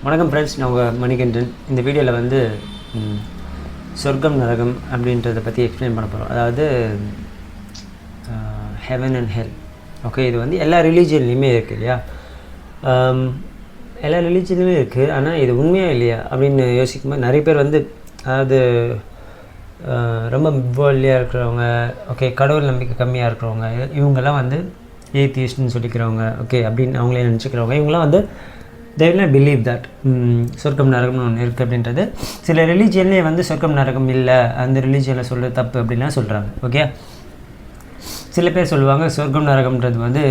வணக்கம் ஃப்ரெண்ட்ஸ், நான் உங்கள் மணிகண்டன். இந்த வீடியோவில் வந்து சொர்க்கம் நரகம் அப்படின்றத பற்றி எக்ஸ்பிளைன் பண்ண போகிறோம். அதாவது ஹெவன் அண்ட் ஹெல். ஓகே, இது வந்து எல்லா ரிலீஜன்லேயுமே இருக்குது இல்லையா? எல்லா ரிலீஜன்லேயுமே இருக்குது. ஆனால் இது உண்மையாக இல்லையா அப்படின்னு யோசிக்கும்போது நிறைய பேர் வந்து, அதாவது ரொம்ப வேர்ல்ட்லியாக இருக்கிறவங்க, ஓகே, கடவுள் நம்பிக்கை கம்மியாக இருக்கிறவங்க, இவங்கெல்லாம் வந்து ஏத்தியிஸ்ட்னு சொல்லிக்கிறவங்க, ஓகே, அப்படின்னு அவங்களே நினச்சிக்கிறவங்க, இவங்களாம் வந்து they will not believe that சொர்க்கம் நரகம்னு ஒன்று இருக்குது அப்படின்றது. சில ரிலீஜியன்லேயே வந்து சொர்க்கம் நரகம் இல்லை, அந்த ரிலீஜியனில் சொல்ல தப்பு அப்படின்லாம் சொல்கிறாங்க. ஓகே, சில பேர் சொல்லுவாங்க சொர்க்கம் நரகம்ன்றது வந்து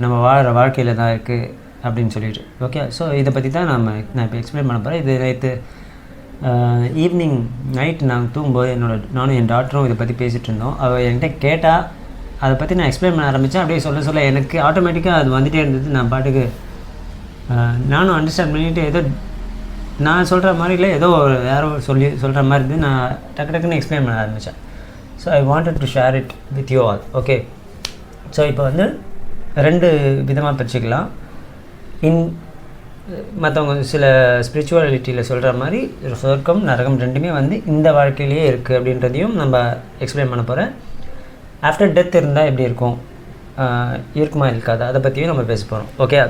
நம்ம வாழ்கிற வாழ்க்கையில் தான் இருக்குது அப்படின்னு சொல்லிட்டு. ஓகே, ஸோ இதை பற்றி தான் நான் இப்போ எக்ஸ்பிளைன் பண்ண போகிறேன். இது நேற்று ஈவினிங் நைட்டு நாங்கள் தூங்கும்போது நானும் என் டாக்டரும் இதை பற்றி பேசிகிட்டு இருந்தோம். அவள் என்கிட்ட கேட்டால் அதை பற்றி நான் எக்ஸ்பிளைன் பண்ண ஆரம்பித்தேன். அப்படியே சொல்ல எனக்கு ஆட்டோமேட்டிக்காக அது வந்துகிட்டே இருந்தது. நான் பாட்டுக்கு நானும் அண்டர்ஸ்டாண்ட் பண்ணிவிட்டு ஏதோ நான் சொல்கிற மாதிரி இல்லை, ஏதோ யாரோ சொல்கிற மாதிரி இருந்து நான் டக்குன்னு எக்ஸ்பிளைன் பண்ண ஆரம்பித்தேன். So I wanted to share it with you all. Okay, so இப்போ வந்து ரெண்டு விதமாக பிரிச்சுக்கலாம். மற்றவங்க சில ஸ்பிரிச்சுவாலிட்டியில் சொல்கிற மாதிரி சொர்க்கம் நரகம் ரெண்டுமே வந்து இந்த வாழ்க்கையிலேயே இருக்குது அப்படின்றதையும் நம்ம எக்ஸ்பிளைன் பண்ண போகிறேன். ஆஃப்டர் டெத் இருந்தால் எப்படி இருக்கும், இருக்குமா இருக்காது, அதை பற்றியும் நம்ம பேச போகிறோம். Okay,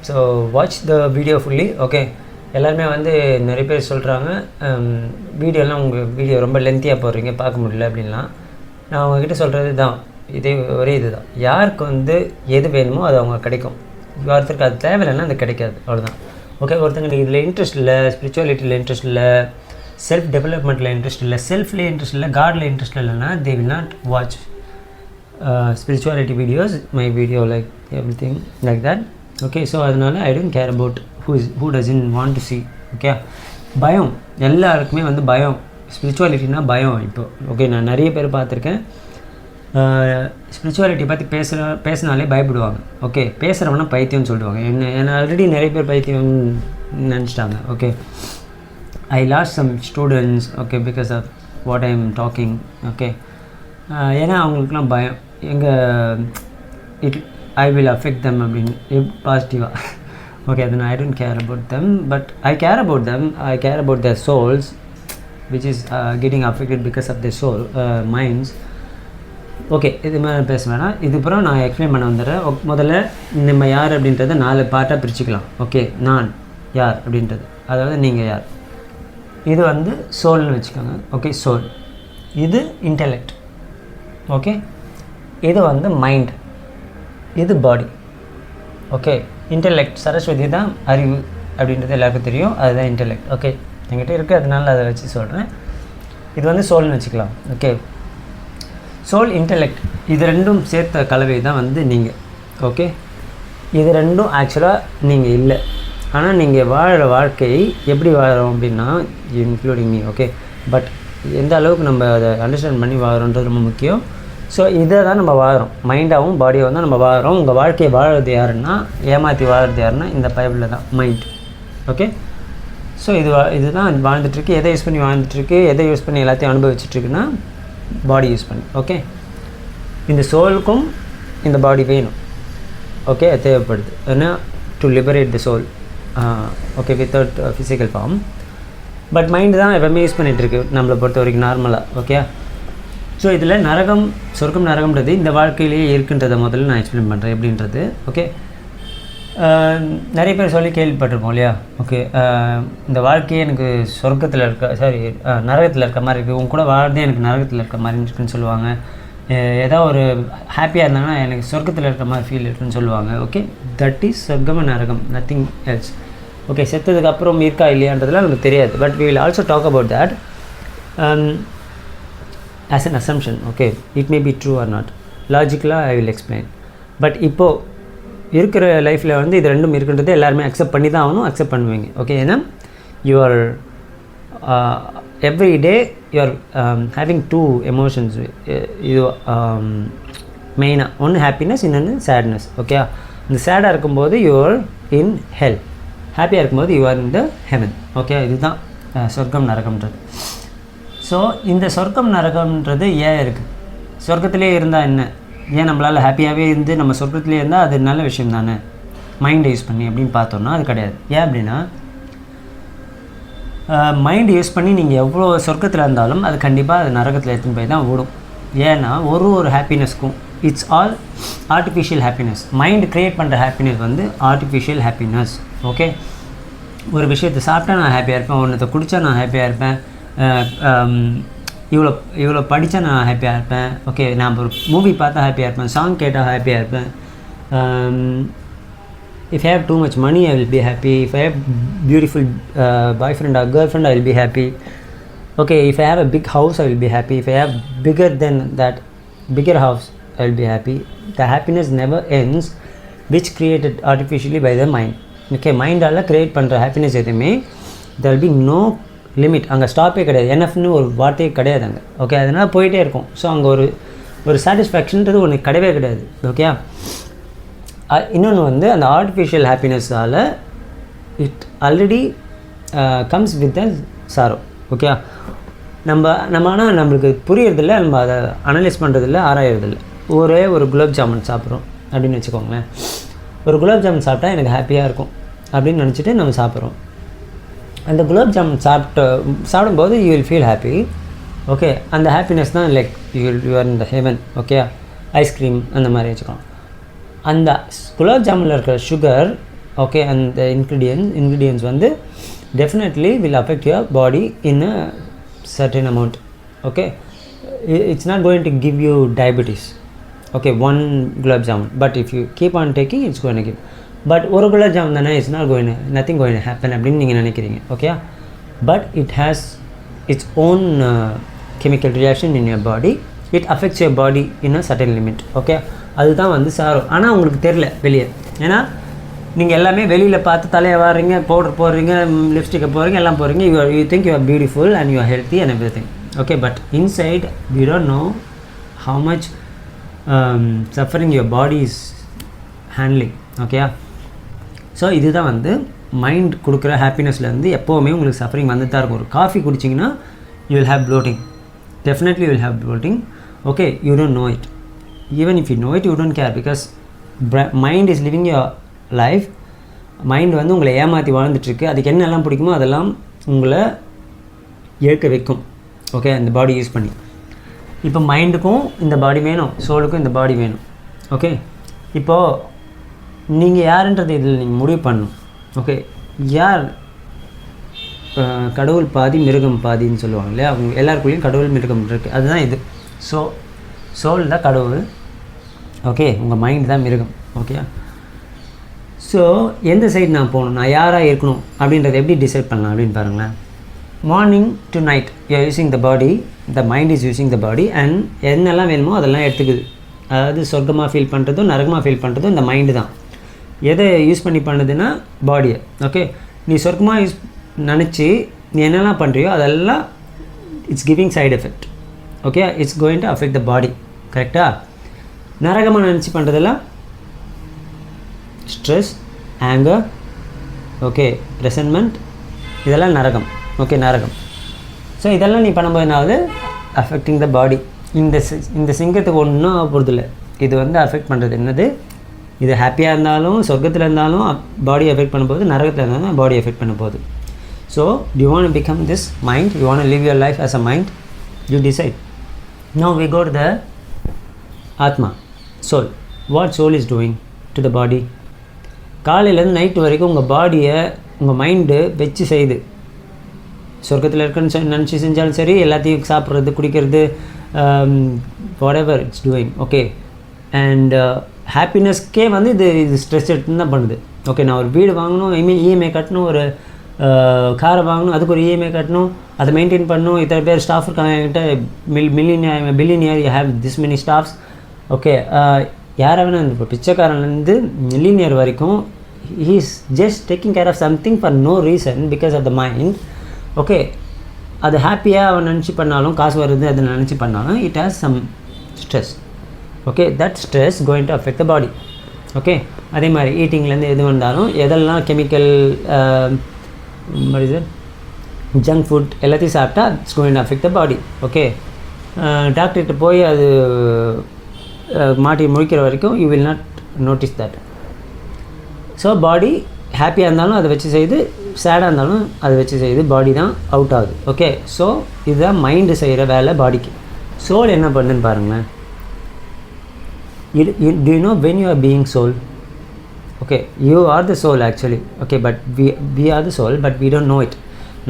so watch the video fully. Okay, எல்லாருமே வந்து நிறைய பேர் சொல்கிறாங்க வீடியோலாம் உங்கள் வீடியோ ரொம்ப லென்த்தியாக போடுறீங்க, பார்க்க முடியல அப்படின்லாம். நான் அவங்கக்கிட்ட சொல்கிறது தான், ஒரே இது தான். யாருக்கு வந்து எது வேணுமோ அது அவங்க கிடைக்கும். ஒருத்தருக்கு அது தேவையில்லைன்னா அது கிடைக்காது, அவ்வளோதான். ஓகே, ஒருத்தங்களுக்கு இதில் இன்ட்ரெஸ்ட் இல்லை, ஸ்பிரிச்சுவாலிட்டியில் இன்ட்ரெஸ்ட் இல்லை, செல்ஃப் டெவலப்மெண்ட்டில் இன்ட்ரெஸ்ட் இல்லை, செல்ஃப்லேயே இன்ட்ரெஸ்ட் இல்லை, காடில் இன்ட்ரெஸ்ட் இல்லைன்னா they will not watch spirituality videos, my video, like everything like that. Okay, so அதனால் I don't care about who doesn't want to see. Okay, பயம் எல்லாருக்குமே வந்து பயம். ஸ்பிரிச்சுவாலிட்டினா பயம். இப்போ ஓகே, நான் நிறைய பேர் பார்த்துருக்கேன், ஸ்பிரிச்சுவாலிட்டி பற்றி பேசினாலே பயப்படுவாங்க. ஓகே, பேசுகிறவனா பைத்தியம்னு சொல்லுவாங்க. என்ன ஆல்ரெடி நிறைய பேர் பைத்தியம் நினச்சிட்டாங்க. Okay, I lost some students, okay, because of what I am talking. Okay, ஏன்னா அவங்களுக்குலாம் பயம், ஐ வில் அஃபெக்ட் தெம் அப்படின்னு பாசிட்டிவாக. ஓகே, அது I don't care about them, but I care about them. I care about their souls which is getting affected because of their soul minds. Okay, இது மாதிரி பேச வேணாம். இதுக்கப்புறம் நான் எக்ஸ்பிளைன் பண்ண வந்துடுறேன். முதல்ல நம்ம யார் அப்படின்றத 4 பார்ட்டாக பிரிச்சுக்கலாம். ஓகே, நான் யார் அப்படின்றது, அதாவது நீங்கள் யார். இது வந்து சோல்னு வச்சுக்கோங்க. Okay, soul. இது இன்டெலெக்ட். ஓகே, இது வந்து மைண்ட், இது பாடி. ஓகே, இன்டெலெக்ட் சரஸ்வதி தான் அறிவு அப்படின்றது எல்லாருக்கும் தெரியும், அதுதான் இன்டெலெக்ட். ஓகே, என்கிட்ட இருக்குது, அதனால அதை வச்சு சொல்கிறேன். இது வந்து சோல்னு வச்சுக்கலாம். ஓகே, சோல், இன்டெலெக்ட், இது ரெண்டும் சேர்த்த கலவை தான் வந்து நீங்கள். ஓகே, இது ரெண்டும் ஆக்சுவலாக நீங்கள் இல்லை, ஆனால் நீங்கள் வாழ்கிற வாழ்க்கையை எப்படி வாழறோம் அப்படின்னா இன்க்ளூடிங் மீ. ஓகே, பட் எந்த அளவுக்கு நம்ம அதை அண்டர்ஸ்டாண்ட் பண்ணி வாழறோன்றது ரொம்ப முக்கியம். ஸோ இதை தான் நம்ம வாழறோம், மைண்டாகவும் பாடியாகவும் தான் நம்ம வாழறோம். உங்கள் வாழ்க்கையை வாழறது யாருன்னா, ஏமாற்றி வாழறது யாருன்னா இந்த பைபிளில் தான், மைண்ட். ஓகே, ஸோ இதுதான் வாழ்ந்துட்டுருக்கு. எதை யூஸ் பண்ணி வாழ்ந்துட்டுருக்கு, எதை யூஸ் பண்ணி எல்லாத்தையும் அனுபவிச்சுட்ருக்குன்னா பாடி யூஸ் பண்ணி. ஓகே, இந்த சோலுக்கும் இந்த பாடி வேணும். ஓகே, தேவைப்படுது. ஏன்னா to liberate the soul. Okay, without physical form. But mind தான் எப்பவுமே யூஸ் பண்ணிகிட்ருக்கு நம்மளை பொறுத்த வரைக்கும் நார்மலாக. ஓகே, ஸோ இதில் நரகம், சொர்க்கம் நரகம்ன்றது இந்த வாழ்க்கையிலேயே இருக்குன்றதை முதல்ல நான் எக்ஸ்பிளைன் பண்ணுறேன் எப்படின்றது. ஓகே, நிறைய பேர் சொல்லி கேள்விப்பட்டிருப்போம் இல்லையா? ஓகே, இந்த வாழ்க்கையே எனக்கு சொர்க்கத்தில் நரகத்தில் இருக்க மாதிரி இருக்குது, உங்க கூட வாழ்றதே எனக்கு நரகத்தில் இருக்க மாதிரி இருக்குன்னு சொல்லுவாங்க. ஏதோ ஒரு ஹாப்பியாக இருந்தாங்கன்னா எனக்கு சொர்க்கத்தில் இருக்க மாதிரி ஃபீல் இருக்குன்னு சொல்லுவாங்க. ஓகே, தட் இஸ் சொர்க்கம் நரகம், நத்திங் எல்ஸ். ஓகே, செத்ததுக்கு அப்புறம் இருக்கா இல்லையான்றதுலாம் நமக்கு தெரியாது. But we will also talk about that as an assumption. Okay, it may be true or not. Logically I will explain. But இப்போது இருக்கிற லைஃப்பில் வந்து இது ரெண்டும் இருக்குன்றது எல்லாருமே அக்செப்ட் பண்ணி தான் ஆகணும், அக்செப்ட் பண்ணுவீங்க. ஓகே, ஏன்னா you are every day you are having 2 emotions. இது மெயினாக ஒன்று ஹாப்பினஸ், இன்னொன்று சேட்னஸ். ஓகே, இந்த சேடாக இருக்கும்போது யூஆர் இன் ஹெல், ஹாப்பியாக இருக்கும்போது you are in the heaven. Okay, இதுதான் சொர்க்கம் நரகம்ன்றது. ஸோ இந்த சொர்க்கம் நரகம்ன்றது ஏன் இருக்குது? சொர்க்கத்திலே இருந்தால் என்ன, ஏன் நம்மளால் ஹாப்பியாகவே இருந்து நம்ம சொர்க்கத்திலே இருந்தால் அது நல்ல விஷயம் தானே. மைண்டை யூஸ் பண்ணி அப்படின்னு பார்த்தோன்னா அது கிடையாது. ஏன் அப்படின்னா மைண்ட் யூஸ் பண்ணி நீங்கள் எவ்வளோ சொர்க்கத்தில் இருந்தாலும் அது கண்டிப்பாக அது நரகத்தில் எடுத்துன்னு போய் தான் ஓடும். ஏன்னா ஒரு ஹாப்பினஸ்க்கும் it's all artificial happiness. Mind create பண்ணுற ஹாப்பினஸ் வந்து ஆர்டிஃபிஷியல் ஹாப்பினஸ். ஓகே, ஒரு விஷயத்தை சாப்பிட்டா நான் ஹாப்பியாக இருப்பேன், ஒன்றத்தை குடித்தா நான் ஹாப்பியாக இருப்பேன், இவ்வளோ படித்தா நான் ஹாப்பியாக இருப்பேன், ஓகே நான் ஒரு மூவி பார்த்தா ஹாப்பியாக இருப்பேன், சாங் கேட்டால் ஹாப்பியாக இருப்பேன், if I have too much money I will be happy, if I have beautiful boyfriend or girlfriend I will be happy, okay if I have a big house I will be happy, if I have bigger than that bigger house I will be happy. The happiness never ends, which created artificially by the mind. Okay, மைண்டால் create பண்ணுற happiness எதுவுமே there will be no limit. அங்கே ஸ்டாப்பே கிடையாது, என்எஃப்னு ஒரு வார்த்தையே கிடையாது அங்கே. ஓகே, அதனால் போயிட்டே இருக்கும். ஸோ அங்கே ஒரு சாட்டிஸ்ஃபேக்ஷன்றது ஒன்று கிடையவே கிடையாது. ஓகே, இன்னொன்று வந்து அந்த ஆர்டிஃபிஷியல் ஹாப்பினஸ்ஸால் it already comes with the sorrow. Okay, நம்ம ஆனால் நம்மளுக்கு புரியறதில்ல, நம்ம அதை அனலைஸ் பண்ணுறதில்ல, ஆராயறதில்ல. ஒரு குலாப் ஜாமுன் சாப்பிட்றோம் அப்படின்னு வச்சுக்கோங்களேன். ஒரு குலாப் ஜாமுன் சாப்பிட்டா எனக்கு ஹாப்பியாக இருக்கும் அப்படின்னு நினச்சிட்டு நம்ம சாப்பிட்றோம். அந்த குலாப் ஜாமுன் சாப்பிடும்போது you will feel happy. Okay, அந்த ஹாப்பினஸ் தான் like you are in the heaven. Okay, ice cream அந்த மாதிரி வச்சுக்கோங்க. அந்த குலாப் ஜாமுனில் இருக்கிற சுகர், ஓகே, அந்த இன்க்ரீடியன்ஸ் வந்து definitely will affect your body in a certain amount. Okay, it's not going to give you diabetes. Okay, one gulab jamun, but if you keep on taking it's going to give. But ஒரு குலாப் ஜாமுன் தானே, it's not going, nothing going to happen அப்படின்னு நீங்கள் நினைக்கிறீங்க. Okay, but it has its own chemical reaction in your body. It affects your body in a certain limit. Okay, அதுதான் வந்து sorrow. ஆனால் உங்களுக்கு தெரில வெளியே, ஏன்னா நீங்கள் எல்லாமே வெளியில் பார்த்து தலையை வாடுறீங்க, பவுடர் போடுறீங்க, லிப்ஸ்டிக்கை போடுறீங்க, எல்லாம் போடுறீங்க. You think you are beautiful and you are healthy and every thing. Okay, but inside we don't know how much suffering your body is handling. Okay, so இதுதான் வந்து மைண்ட் கொடுக்குற ஹாப்பினஸ்லேருந்து எப்போவுமே உங்களுக்கு சஃபரிங் வந்துட்டு தான் இருக்கும். ஒரு காஃபி குடிச்சிங்கன்னா you will have bloating, definitely you will have bloating. Okay, you don't know it. Even if you know it, you don't care, because mind is living your life. Mind வந்து உங்களை ஏமாற்றி வாழ்ந்துட்டுருக்கு. அதுக்கு என்னெல்லாம் பிடிக்குமோ அதெல்லாம் உங்களை ஏற்க வைக்கும். ஓகே, அந்த பாடி யூஸ் பண்ணி. இப்போ மைண்டுக்கும் இந்த பாடி வேணும், சோலுக்கும் இந்த பாடி வேணும். ஓகே, இப்போது நீங்கள் யாருன்றது இதில் நீங்கள் முடிவு பண்ணணும். ஓகே, யார் கடவுள் பாதி மிருகம் பாதின்னு சொல்லுவாங்க இல்லையா, அவங்க எல்லாருக்குள்ளேயும் கடவுள் மிருகம் இருக்குது. அதுதான் இது. சோல் தான் கடவுள். ஓகே, உங்கள் மைண்ட் தான் மிருகம். ஓகே, ஸோ எந்த சைடு நான் போகணும், நான் யாராக இருக்கணும் அப்படின்றத எப்படி டிசைட் பண்ணலாம் அப்படின்னு பாருங்களேன். Morning to night you are using the body, the mind is using the body, and என்னெல்லாம் வேணுமோ அதெல்லாம் எடுத்துக்குது. அதாவது சொர்க்கமாக ஃபீல் பண்ணுறதும் நரகமாக ஃபீல் பண்ணுறதும் இந்த மைண்டு தான். எதை யூஸ் பண்ணி பண்ணுதுன்னா பாடியை. ஓகே, நீ சொர்க்கமாக யூஸ் நினச்சி நீ என்னெல்லாம் பண்ணுறியோ அதெல்லாம் it's giving side effect. Okay, it's going to affect the body. கரெக்டாக? நரகமாக நினச்சி பண்ணுறதெல்லாம் ஸ்ட்ரெஸ், ஆங்கர், ஓகே, ரெசன்மெண்ட், இதெல்லாம் நரகம். ஓகே, நரகம். ஸோ இதெல்லாம் நீ பண்ணும்போது என்னாவது அஃபெக்டிங் த பாடி. இந்த சிங்கத்துக்கு ஒன்றும் போகிறதில்ல. இது வந்து அஃபெக்ட் பண்ணுறது என்னது, இது ஹாப்பியாக இருந்தாலும் சொர்க்கத்தில் இருந்தாலும் பாடி எஃபெக்ட் பண்ணும்போது, நரகத்தில் இருந்தாலும் பாடி எஃபெக்ட் பண்ண போகுது. So, do you want to become this mind? You want to live your life as a mind? You decide. Now we go to the Atma, soul. What soul is doing to the body? காலையிலேருந்து night வரைக்கும் உங்கள் பாடியை உங்கள் mind வச்சு செய்யுது. சொர்க்கத்தில் இருக்குன்னு நினச்சி செஞ்சாலும் சரி, எல்லாத்தையும் சாப்பிட்றது, குடிக்கிறது, whatever it's doing. Okay, and ஹாப்பினஸ்க்கே வந்து இது ஸ்ட்ரெஸ் எடுத்துன்னு தான் பண்ணுது. ஓகே, நான் ஒரு வீடு வாங்கணும், இஎம்ஐ கட்டணும், ஒரு காரை வாங்கணும், அதுக்கு ஒரு இஎம்ஐ கட்டணும், அதை மெயின்டைன் பண்ணணும், இத்தனை பேர் ஸ்டாஃப் இருக்காங்க என்கிட்ட, billionaire you have this many staffs. Okay, யாரை வேணால் இப்போ பிச்சைக்காரன்லேருந்து மில்லியனியர் வரைக்கும் he is just taking care of something for no reason because of the mind. Okay, அது ஹாப்பியாக அவன் நினச்சி பண்ணாலும், காசு வருது அதை நினச்சி பண்ணாலும், it has some stress. Okay, that stress going to affect the body. Okay, அதே மாதிரி ஈட்டிங்லேருந்து எது வந்தாலும், எதெல்லாம் கெமிக்கல் ஜங்க் ஃபுட் எல்லாத்தையும் சாப்பிட்டா it's going to affect the body. Okay, டாக்டர்கிட்ட போய் அது மாட்டி முழிக்கிற வரைக்கும் you will not notice that. So body ஹாப்பியாக இருந்தாலும் அதை வச்சு செய்யுது, சேடாக இருந்தாலும் அதை வச்சு செய்யுது, பாடி தான் அவுட் ஆகுது. ஓகே, ஸோ இதுதான் மைண்டு செய்கிற வேலை பாடிக்கு. சோல் என்ன பண்ணுன்னு பாருங்களேன். Do you know when you are being soul? Okay, you are the soul actually. Okay, but we are the soul, but we don't know it.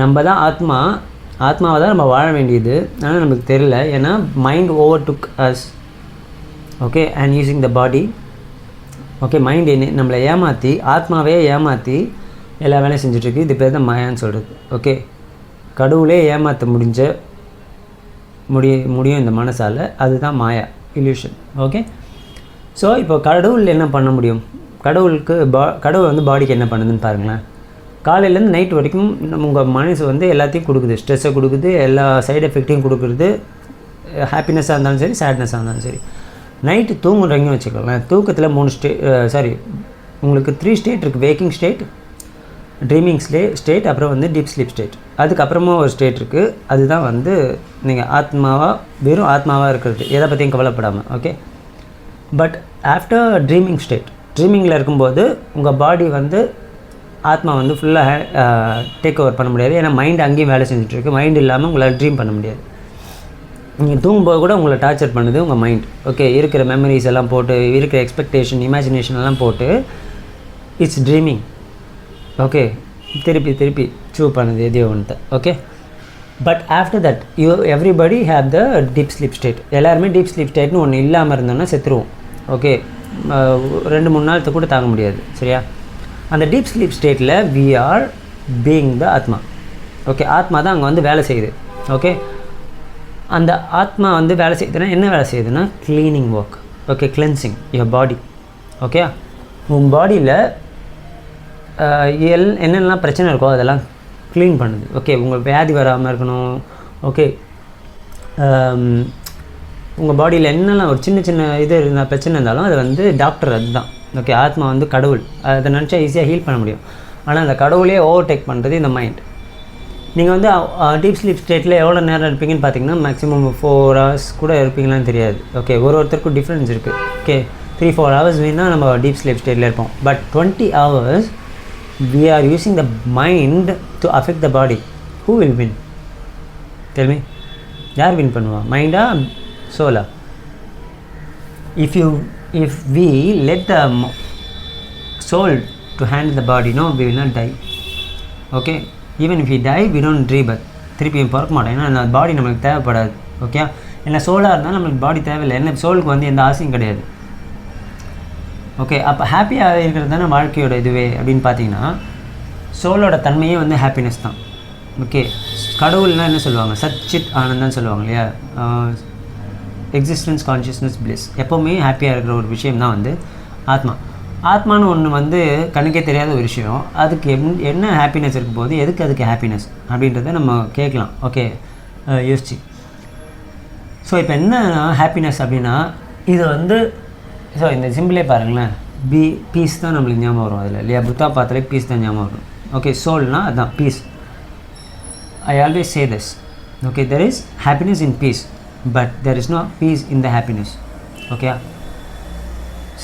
நம்ம தான் ஆத்மாவை தான் நம்ம வாழ வேண்டியது, ஆனால் நமக்கு தெரியல. ஏன்னா mind overtook us. Okay, and using the body. Okay, mind நம்மளை ஏமாற்றி, ஆத்மாவே ஏமாற்றி எல்லா வேலையும் செஞ்சுட்ருக்கு. இது பேர் தான் மாயான்னு சொல்கிறது. ஓகே, கடவுளே ஏமாற்ற முடியும் இந்த மனசால். அதுதான் மாயா, இல்யூஷன். ஓகே, ஸோ இப்போ கடவுள் என்ன பண்ண முடியும்? கடவுள் வந்து பாடிக்கு என்ன பண்ணுதுன்னு பாருங்களேன். காலையிலேருந்து நைட் வரைக்கும் உங்கள் மனசு வந்து எல்லாத்தையும் கொடுக்குது. ஸ்ட்ரெஸ்ஸை கொடுக்குது, எல்லா சைடு எஃபெக்டையும் கொடுக்குறது. ஹாப்பினஸ்ஸாக இருந்தாலும் சரி, சேட்னஸாக இருந்தாலும் சரி. நைட்டு தூங்குறீங்கன்னு வச்சுக்கலாம். தூக்கத்தில் 3 உங்களுக்கு 3 ஸ்டேட் இருக்குது. வேக்கிங் ஸ்டேட், ட்ரீமிங் ஸ்டேட், அப்புறம் வந்து டீப் ஸ்லீப் ஸ்டேட். அதுக்கப்புறமா ஒரு ஸ்டேட் இருக்குது. அதுதான் வந்து நீங்கள் வெறும் ஆத்மாவாக இருக்கிறது, எதை பற்றியும் கவலைப்படாமல். Okay, but after dreaming state, ட்ரீமிங்கில் இருக்கும்போது உங்கள் பாடி வந்து ஆத்மா வந்து ஃபுல்லாக டேக் ஓவர் பண்ண முடியாது. ஏன்னா மைண்டு அங்கேயும் வேலை செஞ்சுட்ருக்கு. மைண்டு இல்லாமல் உங்களால் ட்ரீம் பண்ண முடியாது. நீங்கள் தூங்கும்போது கூட உங்களை டார்ச்சர் பண்ணுது உங்கள் மைண்ட். ஓகே, இருக்கிற மெமரிஸ் எல்லாம் போட்டு, இருக்கிற எக்ஸ்பெக்டேஷன், இமேஜினேஷன் எல்லாம் போட்டு இட்ஸ் ட்ரீமிங். ஓகே, திருப்பி சூவ் பண்ணுது எதையோ ஒன்று. Okay, but after that everybody have the deep sleep state. எல்லாருமே டீப் ஸ்லீப் ஸ்டேட்னு ஒன்று இல்லாமல் இருந்தோன்னா செத்துருவோம். ஓகே, 2-3 நாளுக்கு கூட தாங்க முடியாது. சரியா? அந்த டீப் ஸ்லீப் ஸ்டேட்டில் வி ஆர் பீயிங் த ஆத்மா. ஓகே, ஆத்மா தான் அங்கே வந்து வேலை செய்யுது. ஓகே, அந்த ஆத்மா வந்து வேலை செய்யுதுன்னா என்ன வேலை செய்யுதுன்னா cleaning work. Okay, cleansing your body. Okay, உங்கள் பாடியில் என்னென்னலாம் பிரச்சனை இருக்கோ அதெல்லாம் க்ளீன் பண்ணுது. ஓகே, உங்கள் வியாதி வராமல் இருக்கணும். ஓகே, உங்கள் பாடியில் என்னெல்லாம் ஒரு சின்ன இது இருந்தால் பிரச்சனை இருந்தாலும் அது வந்து டாக்டர் அதுதான். ஓகே, ஆத்மா வந்து கடவுள். அதை நினச்சா ஈஸியாக ஹீல் பண்ண முடியும். ஆனால் அந்த கடவுளே ஓவர்டேக் பண்ணுறது இந்த மைண்ட். நீங்கள் வந்து டீப் ஸ்லீப் ஸ்டேட்டில் எவ்வளோ நேரம் இருப்பீங்கன்னு பார்த்தீங்கன்னா மேக்ஸிமம் 4 hours கூட இருப்பீங்களான்னு தெரியாது. ஓகே, ஒருத்தருக்கும் டிஃப்ரென்ஸ் இருக்குது. ஓகே, 3-4 hours வேணால் நம்ம டீப் ஸ்லீப் ஸ்டேட்டில் இருப்போம். But 20 hours we are using the mind to affect the body. Who will win? Tell me. யார் வின் பண்ணுவா? மைண்டா, சோலா? If we let the soul to handle the body, no, we will not die. Okay, even if we die, we don't rebirth. திருப்பி பிறக்க மாட்டோம். ஏன்னா அந்த பாடி நம்மளுக்கு தேவைப்படாது. Okay, ஏன்னா சோலாக இருந்தால் நம்மளுக்கு பாடி தேவையில்லை. ஏன்னா சோலுக்கு வந்து எந்த ஆசையும் கிடையாது. ஓகே, அப்போ ஹாப்பியாக இருக்கிறது தானே வாழ்க்கையோட இதுவே அப்படின்னு பார்த்தீங்கன்னா சோலோட தன்மையே வந்து ஹாப்பினஸ் தான். ஓகே, கடவுள்னால் என்ன சொல்லுவாங்க? சச்சித் ஆனந்தான் சொல்லுவாங்க இல்லையா? Existence, consciousness, bliss. எப்போவுமே ஹாப்பியாக இருக்கிற ஒரு விஷயம் தான் வந்து ஆத்மா. ஆத்மானு ஒன்று வந்து கணக்கே தெரியாத ஒரு விஷயம். அதுக்கு என்ன ஹாப்பினஸ் இருக்கும் போது அதுக்கு ஹாப்பினஸ் அப்படின்றத நம்ம கேட்கலாம். ஓகே, யோசிச்சு. ஸோ இப்போ என்ன ஹாப்பினஸ் அப்படின்னா இது வந்து ஸோ இந்த சிம்பிளே பாருங்களேன். பீஸ் தான் நம்மளுக்கு ஞாபகம் வரும் அதில் இல்லையா? புத்தா பார்த்தாலே பீஸ் தான் ஞாபகம் வரும். ஓகே, சோல்னால் அதுதான் peace. I always say this. Okay, there is happiness in peace, but there is no peace in the happiness. Okay,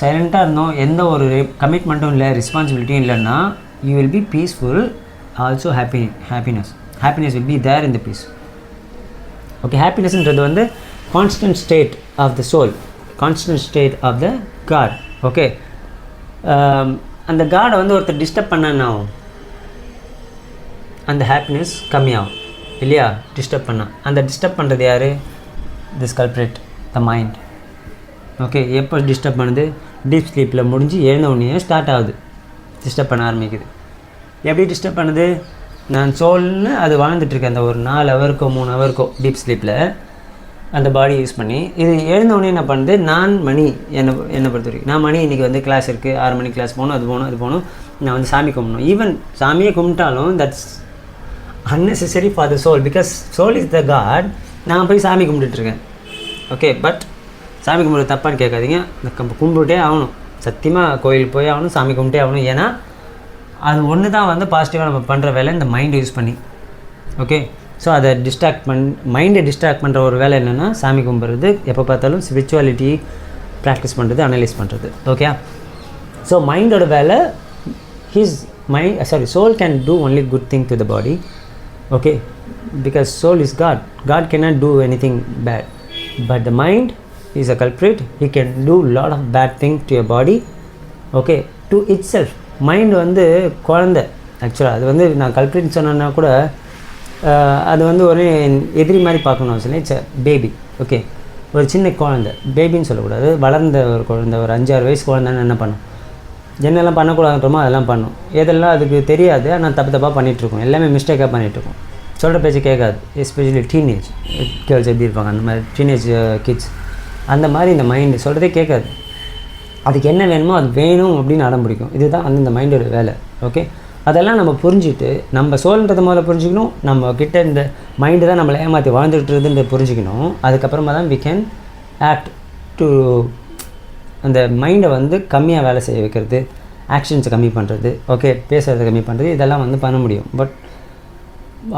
சைலண்ட்டாக இருந்தோம், எந்த ஒரு கமிட்மெண்ட்டும் இல்லை, ரெஸ்பான்சிபிலிட்டியும் இல்லைன்னா you will be peaceful. Also happiness will be there in the peace. Okay, ஹாப்பினஸ்ன்றது வந்து constant state of the soul, constant state of the God. Okay, அந்த காடை வந்து ஒருத்தர் டிஸ்டர்ப் பண்ணான்னா அந்த ஹாப்பினஸ் கம்மியாகும் இல்லையா? டிஸ்டர்ப் பண்ணால் அந்த டிஸ்டர்ப் பண்ணுறது யார்? This culprit, the mind. Okay, எப்போ டிஸ்டர்ப் பண்ணுது? டீப் ஸ்லீப்பில் முடிஞ்சு எழுந்த உடனே ஸ்டார்ட் ஆகுது, டிஸ்டர்ப் பண்ண ஆரம்பிக்குது. எப்படி டிஸ்டர்ப் பண்ணுது? நான் சோல்னு அது வாழ்ந்துட்டுருக்கேன் அந்த ஒரு 4 ஹவருக்கோ 3 ஹவருக்கோ டீப் ஸ்லீப்பில் அந்த பாடி யூஸ் பண்ணி. இது எழுந்தவுடனே என்ன பண்ணுது? நான் மணி என்னை பொறுத்த வரைக்கும் நான் மணி இன்றைக்கி வந்து கிளாஸ் இருக்குது, 6 மணிக்கு கிளாஸ் போகணும், அது போகணும், நான் வந்து சாமி கும்பிடணும். ஈவன் சாமியை கும்பிட்டாலும் that's unnecessary for the soul, because soul is the God. நான் போய் சாமி கும்பிட்டுருக்கேன். ஓகே, பட் சாமி கும்பிட்றது தப்பான்னு கேட்காதீங்க. கும்பிட்டே ஆகணும், சத்தியமாக கோயிலுக்கு போய் ஆகணும், சாமி கும்பிட்டே ஆகணும். ஏன்னா அது ஒன்று தான் வந்து பாசிட்டிவாக நம்ம பண்ணுற வேலை, இந்த மைண்டை யூஸ் பண்ணி. ஓகே, ஸோ அதை மைண்டை டிஸ்ட்ராக்ட் பண்ணுற ஒரு வேலை என்னென்னா சாமி கும்பிட்றது, எப்போ பார்த்தாலும் ஸ்பிரிச்சுவாலிட்டி ப்ராக்டிஸ் பண்ணுறது, அனலைஸ் பண்ணுறது. ஓகே, ஸோ மைண்டோட வேலை soul can do only good thing to the body, okay, because soul is God cannot do anything bad, but the mind is a culprit. He can do lot of bad thing to your body, okay, to itself. Mind வந்து குழந்தை ஆக்சுவலாக. அது வந்து நான் கல்ப்ரிட்னு சொன்னேன்னா கூட அது வந்து ஒரு எதிரி மாதிரி பார்க்கணும் சொல்லி. இட்ஸ் பேபி, ஓகே, ஒரு சின்ன குழந்தை. பேபின்னு சொல்லக்கூடாது, வளர்ந்த ஒரு குழந்தை, ஒரு 5-6 வயசு குழந்தைன்னு என்ன பண்ணும், என்னெல்லாம் பண்ணக்கூடாதுன்றோமோ அதெல்லாம் பண்ணும். எதெல்லாம் அதுக்கு தெரியாது, ஆனால் தப்பாக பண்ணிகிட்ருக்கோம், எல்லாமே மிஸ்டேக்காக பண்ணிகிட்ருக்கோம், சொல்கிற பேச்சு கேட்காது. எஸ்பெஷலி டீனேஜ் கேர்ள்ஸ் எப்படி இருப்பாங்க, அந்த மாதிரி டீனேஜ் கிட்ஸ், அந்த மாதிரி இந்த மைண்டு சொல்கிறதே கேட்காது. அதுக்கு என்ன வேணுமோ அது வேணும் அப்படின்னு அடம் பிடிக்கும். இதுதான் அந்த மைண்டோட வேலை, ஓகே. அதெல்லாம் நம்ம புரிஞ்சுட்டு, நம்ம சோல்ன்றதை முதல்ல புரிஞ்சுக்கணும், நம்ம கிட்ட இந்த மைண்டு தான் நம்மளை ஏமாற்றி வாழ்ந்துட்டுருதுன்ற புரிஞ்சுக்கணும். அதுக்கப்புறமா தான் we can act to அந்த மைண்டை வந்து கம்மியாக வேலை செய்ய வைக்கிறது, ஆக்ஷன்ஸை கம்மி பண்ணுறது, ஓகே, பேசுகிறத கம்மி பண்ணுறது, இதெல்லாம் வந்து பண்ண முடியும். பட்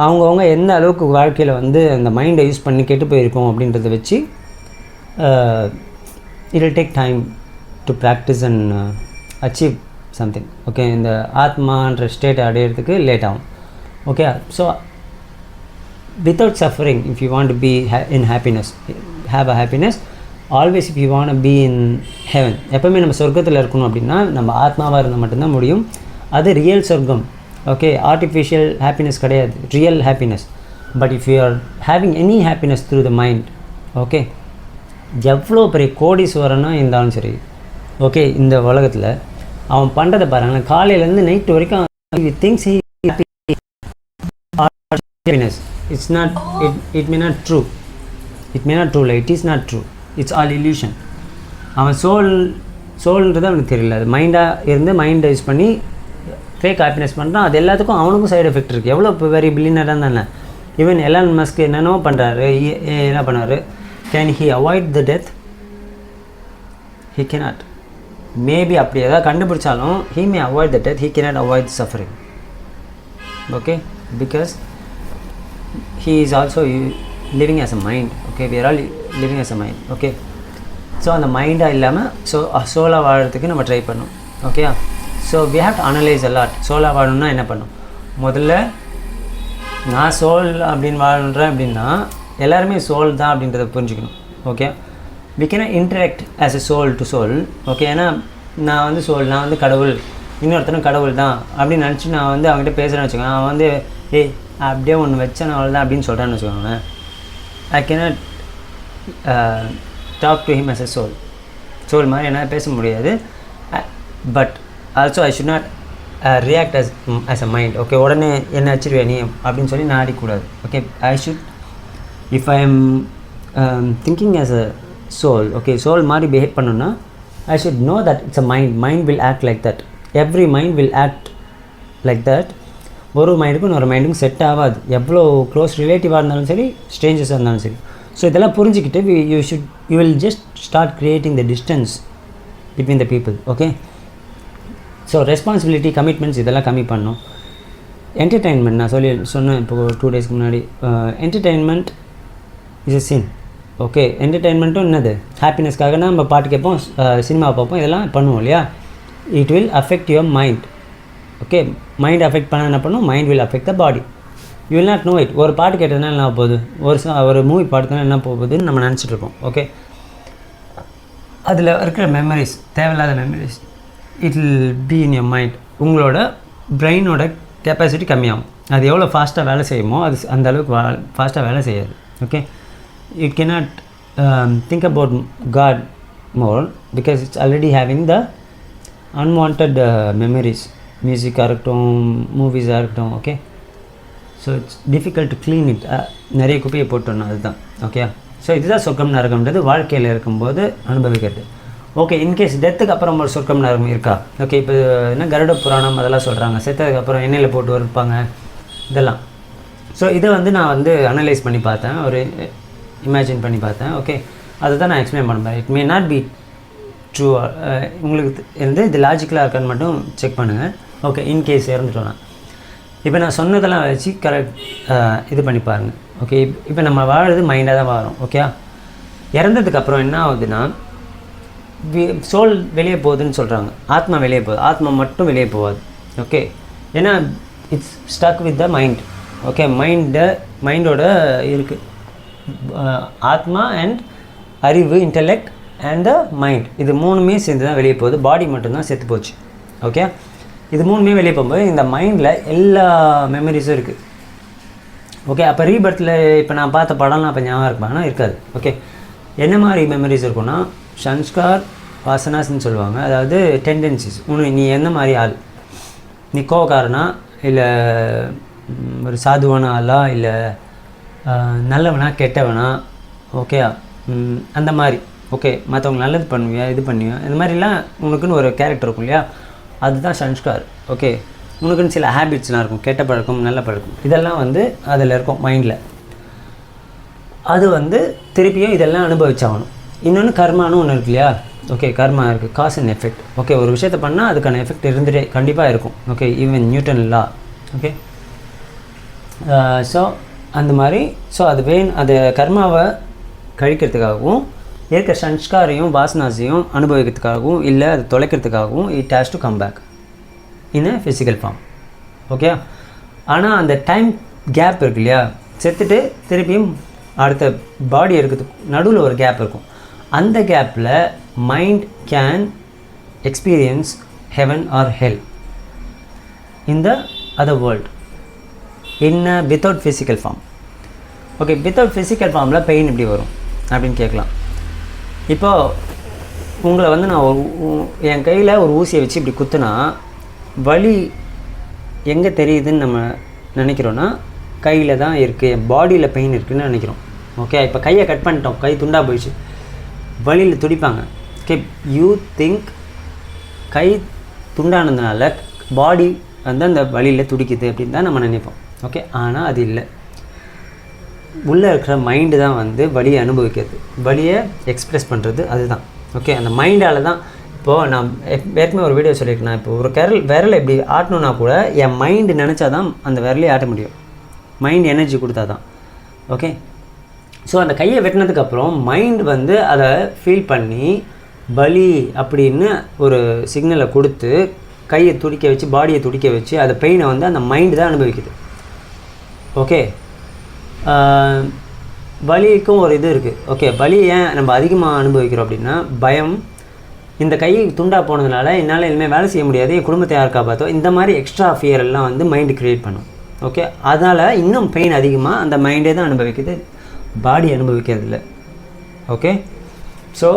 அவங்கவுங்க எந்த அளவுக்கு வாழ்க்கையில் வந்து அந்த மைண்டை யூஸ் பண்ணி கெட்டு போயிருக்கோம் அப்படின்றத வச்சு it will take time to practice and achieve something, okay. இந்த ஆத்மான்ற ஸ்டேட்டை அடையிறதுக்கு லேட் ஆகும், okay. So without suffering, if you want to be in happiness, have a happiness always. If you want to be in heaven, எப்பவுமே நம்ம சொர்க்கத்தில் இருக்கணும் அப்படின்னா நம்ம ஆத்மாவாக இருந்தால் மட்டும்தான் முடியும். அது ரியல் சொர்க்கம், ஓகே. ஆர்டிஃபிஷியல் ஹாப்பினஸ் கிடையாது, real happiness. But if you are having any happiness through the mind, okay, எவ்வளோ பெரிய கோடீஸ்வரனாக இருந்தாலும் சரி, ஓகே, இந்த உலகத்தில் அவன் பண்ணுறதை பாருங்களேன், காலையிலேருந்து நைட்டு வரைக்கும் things happiness. It's not it may not true, like it is not true, it's all illusion. அவன் சோல்ன்றது அவனுக்கு தெரியல, அது மைண்டாக இருந்து மைண்டை யூஸ் பண்ணி ஃபேக் ஹாப்பினஸ் பண்ணுறான். அது எல்லாத்துக்கும் அவனுக்கும் சைடு எஃபெக்ட் இருக்குது. எவ்வளோ இப்போ வெரி பில்லியனராக தானே. ஈவன் எலான் மஸ்க் என்னென்னோ பண்ணுறாரு, என்ன பண்ணார். Can he avoid the death? He cannot. Maybe அப்படி எதாவது கண்டுபிடிச்சாலும் he may avoid the death, he cannot avoid the suffering, okay, because he is also living as a mind, okay. We are all living as a mind, okay. So அந்த மைண்டாக இல்லாமல் சோலாக வாழறதுக்கு நம்ம try பண்ணோம், okay. So we have to analyze a lot. சோலாக வாழணும்னா என்ன பண்ணணும், முதல்ல நான் சோல் அப்படின்னு வாழ்கிறேன் அப்படின்னா எல்லாருமே சோல் தான் அப்படின்றத புரிஞ்சுக்கணும், okay. we cannot interact as a soul to soul, okay. ஏன்னா நான் வந்து சோல், நான் வந்து கடவுள், இன்னொருத்தனும் கடவுள் தான் அப்படின்னு நினச்சி நான் வந்து அவங்ககிட்ட பேசுகிறேன்னு வச்சுக்கோங்க. அவன் வந்து அப்படியே ஒன்று வச்சேன் அவள் தான் அப்படின்னு சொல்கிறான்னு வச்சுக்கோங்க. I cannot talk to him as a soul. Soul மாதிரி என்னால் பேச முடியாது. But also I should not react as a mind, okay. உடனே என்ன வச்சிருவேன் நீ அப்படின்னு சொல்லி நான் ஆடிக்கூடாது, okay. I should, if I am thinking as a soul, okay, soul மாதிரி behave பண்ணணும்னா I should know that it's a mind will act like that. Every mind will act like that. ஒரு மைண்டுக்கும் இன்னொரு மைண்டுக்கும் செட் ஆகாது, எவ்வளோ close ரிலேட்டிவாக இருந்தாலும் சரி, ஸ்ட்ரேஞ்சர்ஸாக இருந்தாலும் சரி. ஸோ இதெல்லாம் புரிஞ்சுக்கிட்டு you will just start creating the distance between the people, okay. So responsibility, commitments இதெல்லாம் கம்மி பண்ணணும். என்டர்டெயின்மெண்ட் நான் சொன்னேன் இப்போ 2 days முன்னாடி. Entertainment is a sin, okay. என்டர்டெயின்மெண்ட்டும் என்னது, ஹாப்பினஸ்க்காக நம்ம பாட்டு கேட்போம், சினிமா பார்ப்போம், இதெல்லாம் பண்ணுவோம் இல்லையா. It will affect your mind, okay. Mind affect பண்ண என்ன பண்ணும், mind will affect the body. You will not know it. ஒரு பாட்டு கேட்டதுனால என்ன போகுது, ஒரு மூவி பார்த்ததுனால என்ன போகுதுன்னு நம்ம நினச்சிட்ருக்கோம், ஓகே. அதில் இருக்கிற மெமரிஸ், தேவையில்லாத memories, it will be in your mind. உங்களோட பிரெயினோட கெப்பாசிட்டி கம்மியாகும். அது எவ்வளோ ஃபாஸ்ட்டாக வேலை செய்யுமோ அது அந்த அளவுக்கு ஃபாஸ்ட்டாக வேலை செய்யாது, okay. You cannot think about God more because it's already having the unwanted memories. Music இருக்கட்டும், மூவிஸாக இருக்கட்டும், okay. So it's difficult to clean it. நிறைய குப்பையை போட்டோன்னா அதுதான், ஓகே. ஸோ இதுதான் சொர்க்கம் நரகம்ன்றது வாழ்க்கையில் இருக்கும்போது அனுபவிக்கிறது, ஓகே. இன்கேஸ் டெத்துக்கு அப்புறம் ஒரு சொர்க்கம் நரகம் இருக்கா, ஓகே. இப்போ என்ன கருட புராணம் அதெல்லாம் சொல்கிறாங்க, செத்ததுக்கப்புறம் எண்ணெயில் போட்டு வறுப்பாங்க இதெல்லாம். ஸோ இதை வந்து நான் வந்து அனலைஸ் பண்ணி பார்த்தேன், ஒரு இமேஜின் பண்ணி பார்த்தேன், ஓகே. அதை தான் நான் எக்ஸ்பிளைன் பண்ண போகிறேன். It may not be true. உங்களுக்கு வந்து இது லாஜிக்கலாக இருக்கான்னு மட்டும் செக் பண்ணுங்கள், ஓகே. இன்கேஸ் இறந்துட்டோன்னா இப்போ நான் சொன்னதெல்லாம் வச்சு கரெக்ட் இது பண்ணி பாருங்கள், ஓகே. இப்போ நம்ம வாழுறது மைண்டாக தான் வாழும், ஓகே. இறந்ததுக்கப்புறம் என்ன ஆகுதுன்னா சோல் வெளியே போகுதுன்னு சொல்கிறாங்க, ஆத்மா வெளியே போகுது. ஆத்மா மட்டும் வெளியே போகாது, ஓகே, ஏன்னா it's stuck with the mind. Okay, மைண்டோட இருக்குது ஆத்மா அண்ட் அறிவு, இன்டெலெக்ட் அண்ட் த மைண்ட். இது மூணுமே சேர்ந்து தான் வெளியே போகுது. பாடி மட்டும்தான் செத்து போச்சு. ஓகே, இது மூணுமே வெளியே போகும்போது இந்த மைண்டில் எல்லா மெமரிஸும் இருக்குது. ஓகே, அப்போ ரீபர்த்தில் இப்போ நான் பார்த்த படம்லாம் அப்போ ஞாபகம் இருப்பாங்கன்னா இருக்காது. ஓகே, என்ன மாதிரி மெமரிஸ் இருக்குன்னா சன்ஸ்கார் வாசனாஸ்ன்னு சொல்லுவாங்க. அதாவது டெண்டன்சிஸ். நீ என்ன மாதிரி ஆள், நீ கோவக்காரனா இல்லை ஒரு சாதுவான ஆளா இல்லை நல்லவனா கெட்டவனா, ஓகே அந்த மாதிரி. ஓகே, மற்றவங்க நல்லது பண்ணுவியா இது பண்ணுவியா, இந்த மாதிரிலாம் உனக்குன்னு ஒரு கேரக்டர் இருக்கும் இல்லையா, அதுதான் சன்ஸ்கார். ஓகே, உனக்குன்னு சில ஹேபிட்ஸ்லாம் இருக்கும், கெட்ட பழக்கம் நல்ல பழக்கம், இதெல்லாம் வந்து அதில் இருக்கும் மைண்டில். அது திருப்பியும் இதெல்லாம் அனுபவிச்சாகணும். இன்னொன்று கர்மானு ஒன்று இருக்கு இல்லையா. ஓகே, கர்மா இருக்குது, காஸ் அண்ட் எஃபெக்ட். ஓகே, ஒரு விஷயத்தை பண்ணால் அதுக்கான எஃபெக்ட் இருந்துகிட்டே கண்டிப்பாக இருக்கும். Okay, even Newton law. Okay, so அந்த மாதிரி. ஸோ அது கர்மாவை கழிக்கிறதுக்காகவும் இருக்க சன்ஸ்காரையும் வாசனாஸையும் அனுபவிக்கிறதுக்காகவும் இல்லை அது தொலைக்கிறதுக்காகவும் it has to come back in a physical form. Okay, ஆனால் அந்த டைம் கேப் இருக்கு இல்லையா, செத்துட்டு திருப்பியும் அடுத்த பாடி இருக்கிறதுக்கு நடுவில் ஒரு கேப் இருக்கும். அந்த கேப்பில் mind can experience heaven or hell in the other world in without physical form. Okay, without physical ஃபார்மில் பெயின் எப்படி வரும் அப்படின்னு கேட்கலாம். இப்போது உங்களை நான் என் கையில் ஒரு ஊசியை வச்சு இப்படி குத்துனா வலி எங்கே தெரியுதுன்னு நம்ம நினைக்கிறோன்னா கையில் தான் இருக்குது, என் பாடியில் பெயின் இருக்குதுன்னு நினைக்கிறோம். ஓகே, இப்போ கையை கட் பண்ணிட்டோம், கை துண்டாக போயிடுச்சு, வலியில் துடிப்பாங்க. ஓகே, யூ திங்க் கை துண்டானதுனால பாடி அந்த வலியில் துடிக்குது அப்படின்னு தான் நம்ம நினைப்போம். ஓகே, ஆனால் அது இல்லை. உள்ளே இருக்கிற மைண்டு தான் வலியை அனுபவிக்கிறது, வலியை எக்ஸ்ப்ரெஸ் பண்ணுறது அதுதான். ஓகே, அந்த மைண்டால் தான். இப்போது நான் ஏற்கனவே ஒரு வீடியோ சொல்லியிருக்கேன், நான் இப்போ ஒரு விரலை இப்படி ஆட்டணுன்னா கூட என் மைண்டு நினச்சா தான் அந்த விரலையே ஆட்ட முடியும், மைண்ட் எனர்ஜி கொடுத்தா தான். ஓகே, ஸோ அந்த கையை வெட்டினதுக்கப்புறம் மைண்ட் அதை ஃபீல் பண்ணி வலி அப்படின்னு ஒரு சிக்னலை கொடுத்து கையை துடிக்க வச்சு பாடியை துடிக்க வச்சு அந்த பெயினை அந்த மைண்டு தான் அனுபவிக்குது. ஓகே, வலிக்கும் ஒரு இது இருக்குது. ஓகே, வலி ஏன் நம்ம அதிகமாக அனுபவிக்கிறோம் அப்படின்னா பயம். இந்த கை துண்டாக போனதுனால என்னால் இனிமேல் வேலை செய்ய முடியாது, என் குடும்பத்தை யார் காப்பாற்றோ, இந்த மாதிரி எக்ஸ்ட்ரா ஃபியர் எல்லாம் மைண்டு க்ரியேட் பண்ணும். ஓகே, அதனால் இன்னும் பெயின் அதிகமாக அந்த மைண்டே தான் அனுபவிக்குது, பாடி அனுபவிக்கிறதில்ல. ஓகே, ஸோ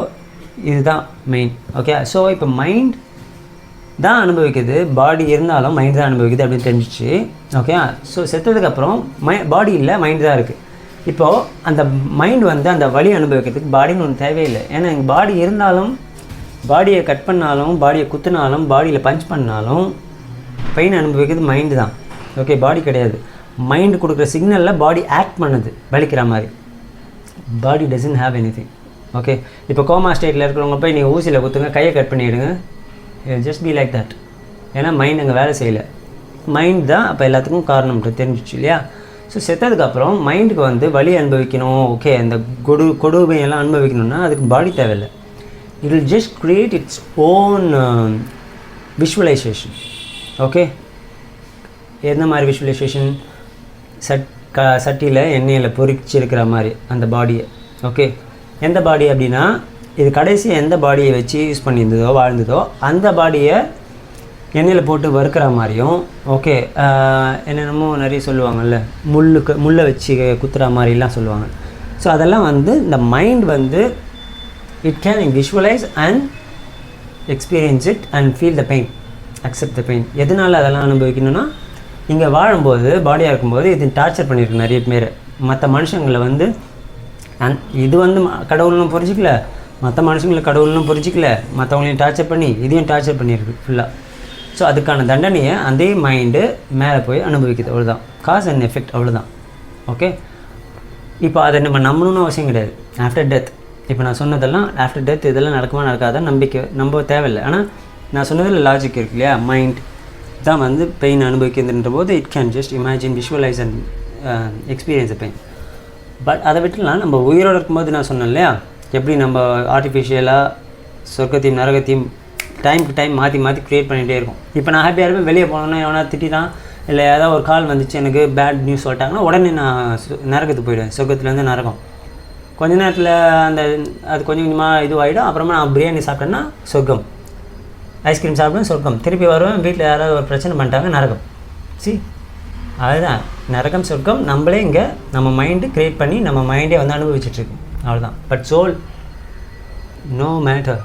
இதுதான் மெயின். ஓகே, ஸோ இப்போ மைண்ட் தான் அனுபவிக்குது, பாடி இருந்தாலும் மைண்ட் தான் அனுபவிக்குது அப்படின்னு தெரிஞ்சிச்சு. ஓகே, ஸோ செத்ததுக்கப்புறம் பாடி இல்லை, மைண்டு தான் இருக்குது. இப்போது அந்த மைண்ட் அந்த வலி அனுபவிக்கிறதுக்கு பாடின்னு ஒன்று தேவையில்லை. ஏன்னா எங்கள் பாடி இருந்தாலும், பாடியை கட் பண்ணாலும், பாடியை குத்துனாலும், பாடியில் பஞ்ச் பண்ணாலும் பெயின் அனுபவிக்கிறது மைண்டு தான். ஓகே, பாடி கிடையாது. மைண்டு கொடுக்குற சிக்னலில் பாடி ஆக்ட் பண்ணுது வலிக்கிற மாதிரி. Body doesn't have any thing. Okay, இப்போ கோமா ஸ்டேட்டில் இருக்கிறவங்க போய் நீங்கள் ஊசியில் குத்துங்க, கையை கட் பண்ணிவிடுங்க, ஜஸ்ட் பி லைக் தட். ஏன்னா மைண்ட் அங்கே வேலை செய்யலை, மைண்ட் தான் அப்போ எல்லாத்துக்கும் காரணம்ட்டு தெரிஞ்சிச்சு இல்லையா. ஸோ செத்ததுக்கப்புறம் மைண்டுக்கு வலி அனுபவிக்கணும், ஓகே, அந்த கொடுமையெல்லாம் அனுபவிக்கணும்னா அதுக்கு பாடி தேவையில்லை. It will just create its own visualisation. Okay, எந்த மாதிரி விஷுவலைசேஷன்? சட்டியில் எண்ணெயில் பொறிச்சிருக்கிற மாதிரி அந்த பாடியை. ஓகே, எந்த பாடி அப்படின்னா இது கடைசி எந்த பாடியை வச்சு யூஸ் பண்ணியிருந்ததோ வாழ்ந்ததோ அந்த பாடியை எண்ணெயில் போட்டு வறுக்கிற மாதிரியும். ஓகே, என்னென்னமோ நிறைய சொல்லுவாங்கள்ல, முள்ளை வச்சு குத்துற மாதிரிலாம் சொல்லுவாங்க. ஸோ அதெல்லாம் இந்த mind it can visualise and experience it and feel the pain, accept the pain. எதனால் அதெல்லாம் அனுபவிக்கணும்னா இங்கே வாழும்போது பாடியாக இருக்கும்போது இது டார்ச்சர் பண்ணியிருக்கு நிறைய பேர். மற்ற மனுஷங்களை இது கடவுள்னு புரிஞ்சிக்கல, மற்ற மனுஷங்களை கடவுள்னு புரிஞ்சிக்கல, மற்றவங்களையும் டார்ச்சர் பண்ணி இதையும் டார்ச்சர் பண்ணியிருக்கு ஃபுல்லாக. ஸோ அதுக்கான தண்டனையை அதே மைண்டு மேலே போய் அனுபவிக்குது, அவ்வளோதான். காஸ் அண்ட் எஃபெக்ட், அவ்வளோதான். ஓகே, இப்போ அதை நம்ம நம்பணும்னு அவசியம் கிடையாது. ஆஃப்டர் டெத், இப்போ நான் சொன்னதெல்லாம் ஆஃப்டர் டெத் இதெல்லாம் நடக்குமா நடக்காத நம்ப தேவையில்லை. ஆனால் நான் சொன்னதில் லாஜிக் இருக்கு இல்லையா, மைண்ட் தான் பெயின் அனுபவிக்கிறதுன்ற போது it can just imagine, visualise and experience pain. But அதை விட்டுலாம் நம்ம உயிரோடு இருக்கும்போது நான் சொன்னேன் இல்லையா, எப்படி நம்ம ஆர்டிஃபிஷியலாக சொர்க்கத்தையும் நரகத்தையும் டைமுக்கு டைம் மாற்றி க்ரியேட் பண்ணிகிட்டே இருக்கும். இப்போ நான் ஹாப்பியாக இருப்பேன், வெளியே போனோன்னா எவனா திட்டிதான் இல்லை ஏதாவது ஒரு கால் வந்துச்சு எனக்கு பேட் நியூஸ் சொல்லிட்டாங்கன்னா உடனே நான் நரகத்துக்கு போயிடுவேன். சொர்க்கத்துலேருந்து நரகம் கொஞ்ச நேரத்தில் அது கொஞ்சம் கொஞ்சமாக இதுவாகிடும். அப்புறமா நான் பிரியாணி சாப்பிட்டேன்னா சொர்க்கம், ஐஸ்கிரீம் சாப்பிட்டேன் சொர்க்கம், திருப்பி வருவேன் வீட்டில் யாராவது ஒரு பிரச்சனை பண்ணிட்டாங்க நரகம். அதுதான் நரகம் சொர்க்கம் நம்மளே இங்கே நம்ம மைண்டு க்ரியேட் பண்ணி நம்ம மைண்டே வந்து அனுபவிச்சுட்ருக்கோம், அவ்வளோதான். But soul no matter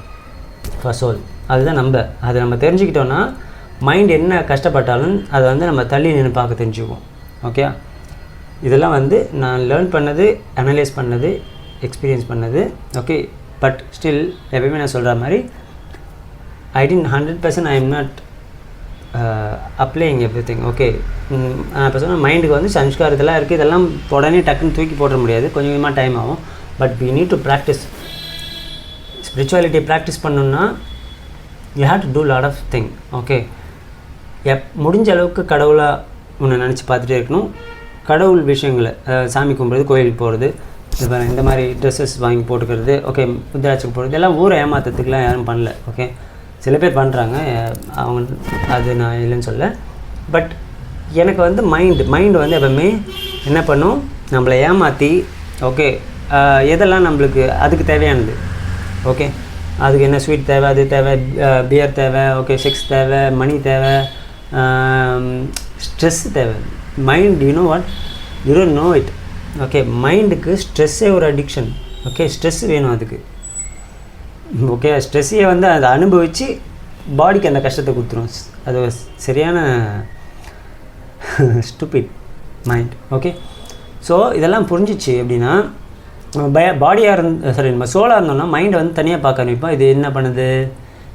for soul. அதுதான் அதை நம்ம தெரிஞ்சுக்கிட்டோன்னா மைண்ட் என்ன கஷ்டப்பட்டாலும் அதை வந்து நம்ம தள்ளி நின்று பார்க்க தெரிஞ்சுக்குவோம். ஓகே, இதெல்லாம் வந்து நான் லேர்ன் பண்ணது, அனலைஸ் பண்ணது, எக்ஸ்பீரியன்ஸ் பண்ணது. ஓகே, பட் ஸ்டில் எப்பயுமே நான் சொல்கிற மாதிரி I didn't 100% I am not applying every thing. Okay, நான் இப்போ சொன்ன மைண்டுக்கு வந்து சம்ஸ்காரத்தெல்லாம் இருக்குது, இதெல்லாம் உடனே டக்குன்னு தூக்கி போட முடியாது, கொஞ்சம் கொஞ்சமாக டைம் ஆகும். But we need to practise. Spirituality practice பண்ணணுன்னா you have to do lot of thing. Okay, முடிஞ்ச அளவுக்கு கடவுளாக உன்னை நினச்சி பார்த்துட்டே இருக்கணும். கடவுள் விஷயங்களை சாமி கும்பிட்றது, கோயிலுக்கு போகிறது, இந்த மாதிரி ட்ரெஸ்ஸஸ் வாங்கி போட்டுக்கிறது, ஓகே முத்ராட்சிக்கு போடுறது, எல்லாம் ஊரை ஏமாத்துறதுக்குலாம் யாரும் பண்ணல. ஓகே, சில பேர் பண்ணுறாங்க, அவங்க அது நான் இல்லைன்னு சொல்ல. பட் எனக்கு வந்து மைண்டு வந்து எப்பவுமே என்ன பண்ணும், நம்மளை ஏமாற்றி ஓகே எதெல்லாம் நம்மளுக்கு அதுக்கு தேவையானது, ஓகே அதுக்கு என்ன ஸ்வீட் தேவை, அது தேவை, பியர் தேவை, ஓகே செக்ஸ் தேவை, மணி தேவை, ஸ்ட்ரெஸ் தேவை. Mind you know what, you don't know it. Okay, மைண்டுக்கு ஸ்ட்ரெஸ்ஸே ஒரு அடிக்ஷன். ஓகே, ஸ்ட்ரெஸ் வேணும் அதுக்கு. ஓகே, ஸ்ட்ரெஸ்ஸையே வந்து அதை அனுபவித்து பாடிக்கு அந்த கஷ்டத்தை கொடுத்துரும். அது சரியான ஸ்டூபிட் மைண்ட். ஓகே, ஸோ இதெல்லாம் புரிஞ்சிச்சு அப்படின்னா பாடியாக நம்ம சோலாக இருந்தோம்னா மைண்டை வந்து தனியாக பார்க்க ஆரம்பிப்போம். இது என்ன பண்ணுது,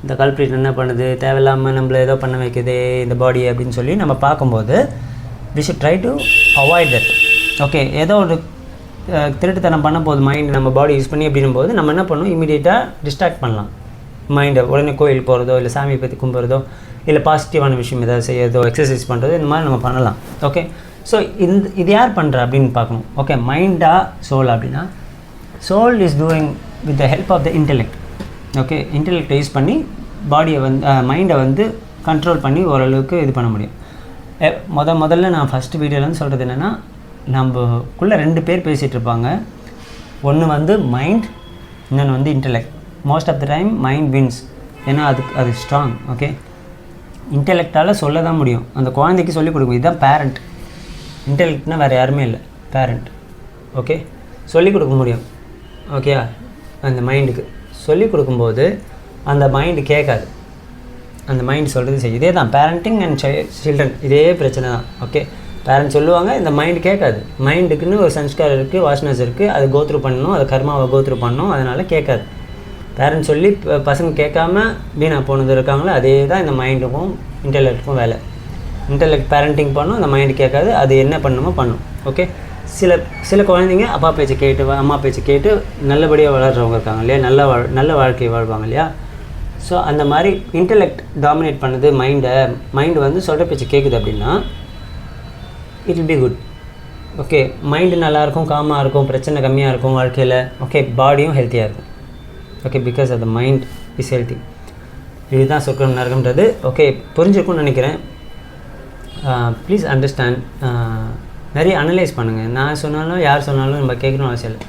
இந்த கல்ப்ரிட் என்ன பண்ணுது, தேவையில்லாமல் நம்மளை ஏதோ பண்ண வைக்குது இந்த பாடி அப்படின்னு சொல்லி நம்ம பார்க்கும்போது we should try to avoid that. Okay, ஏதோ ஒரு திருட்டுத்தனம் பண்ண போது மைண்ட் நம்ம பாடி யூஸ் பண்ணி அப்படின்னும் போது நம்ம என்ன பண்ணணும், இமீடியட்டாக டிஸ்ட்ராக்ட் பண்ணலாம் மைண்டை. உடனே கோயில் போகிறதோ இல்லை சாமியை பற்றி கும்பிட்றதோ இல்லை பாசிட்டிவான விஷயம் ஏதாவது செய்யறதோ எக்ஸசைஸ் பண்ணுறதோ இந்த மாதிரி நம்ம பண்ணலாம். ஓகே, ஸோ இது யார் பண்ணுறா அப்படின்னு பார்க்கணும். ஓகே, மைண்டா சோல் அப்படின்னா soul is doing with the help of the intellect. Okay, இன்டெலெக்டை யூஸ் பண்ணி பாடியை வந்து மைண்டை வந்து கண்ட்ரோல் பண்ணி ஓரளவுக்கு இது பண்ண முடியும். முதல்ல நான் ஃபஸ்ட்டு வீடியோலேருந்து சொல்கிறது என்னென்னா, நம்மக்குள்ளே 2 பேர் பேசிகிட்டு இருப்பாங்க. ஒன்று வந்து மைண்ட், இன்னொன்று வந்து intellect. Most of the time mind wins, ஏன்னா அது ஸ்ட்ராங். ஓகே, இன்டெலெக்டால் சொல்ல தான் முடியும், அந்த குழந்தைக்கு சொல்லிக் கொடுக்கும். இதுதான் பேரண்ட். இன்டெலெக்ட்னால் வேறு யாருமே இல்லை, பேரண்ட். ஓகே, சொல்லிக் கொடுக்க முடியும். ஓகே, அந்த மைண்டுக்கு சொல்லிக் கொடுக்கும்போது அந்த மைண்டு கேட்காது, அந்த மைண்ட் சொல்கிறது செய்யும். இதே தான் பேரண்டிங் அண்ட் சில்ட்ரன், இதே பிரச்சனை தான். ஓகே, பேரண்ட்ஸ் சொல்லுவாங்க, இந்த மைண்டு கேட்காது. மைண்டுக்குன்னு ஒரு சன்ஸ்காரம் இருக்குது, வாசனஸ் இருக்குது, அதை கோத்ரூ பண்ணணும், அதை கர்மாவை கோத்ரூ பண்ணணும், அதனால் கேட்காது. பேரண்ட்ஸ் சொல்லி பசங்க கேட்காம வீணாக போனது இருக்காங்களோ அதே தான் இந்த மைண்டுக்கும் இன்டெலெக்ட்டுக்கும் வேலை. இன்டெலெக்ட் பேரண்டிங் பண்ணும், அந்த மைண்டு கேட்காது, அது என்ன பண்ணணுமோ பண்ணும். ஓகே, சில குழந்தைங்க அப்பா பேச்சு கேட்டு அம்மா பேச்சு கேட்டு நல்லபடியாக வளர்கிறவங்க இருக்காங்க இல்லையா, நல்ல வாழ்க்கையை வாழ்வாங்க இல்லையா. ஸோ அந்த மாதிரி இன்டெலெக்ட் டாமினேட் பண்ணுது மைண்டு வந்து சொல்கிற பேச்சு கேட்குது அப்படின்னா it will be good. Okay, mind நல்லாயிருக்கும், காமாக இருக்கும், பிரச்சனை கம்மியாக இருக்கும் வாழ்க்கையில். ஓகே, பாடியும் ஹெல்த்தியாக இருக்கும். Okay, because of the mind is healthy. இதுதான் சொர்க்கம் நரகம்ன்றது. ஓகே, புரிஞ்சிருக்கும்னு நினைக்கிறேன். Please understand. நிறைய அனலைஸ் பண்ணுங்கள். நான் சொன்னாலும் யார் சொன்னாலும் நம்ம கேட்கணும்னு அவசியம் இல்லை.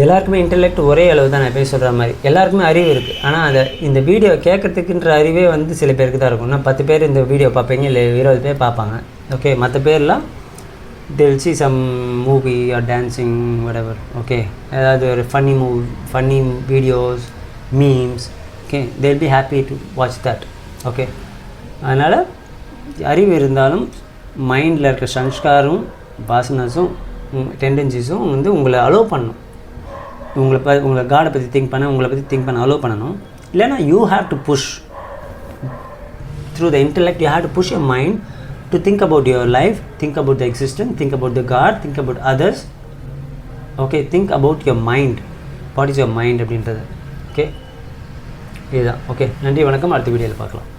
எல்லாருக்குமே இன்டெலெக்ட் ஒரே அளவு தான். நான் பேர் சொல்கிற மாதிரி எல்லாருக்குமே அறிவு இருக்குது. ஆனால் இந்த வீடியோ கேட்குறதுக்குன்ற அறிவே வந்து சில பேருக்கு தான் இருக்கும். நான் 10 பேர் இந்த வீடியோ பார்ப்பீங்க, இல்லை 20 பேர் பார்ப்பாங்க. ஓகே, மற்ற பேர்லாம் they will see some movie or dancing whatever. Okay, ஏதாவது ஒரு funny videos, memes. Okay, they will be happy to watch that. Okay, அதனால் அறிவு இருந்தாலும் மைண்டில் இருக்கிற சன்ஸ்காரும் வாசனஸும் டெண்டன்சிஸும் வந்து உங்களை அலோவ் பண்ணணும். உங்களை காடை பற்றி திங்க் பண்ண அலோவ் பண்ணணும். இல்லைன்னா you have to push through the intellect. You have to push your mind to think about your life, think about the existence, think about the God, think about others. Okay, think about your mind. What is your mind அப்படின்றது. Okay, இதுதான். Okay, நன்றி, வணக்கம். அடுத்த வீடியோவில் பார்க்கலாம்.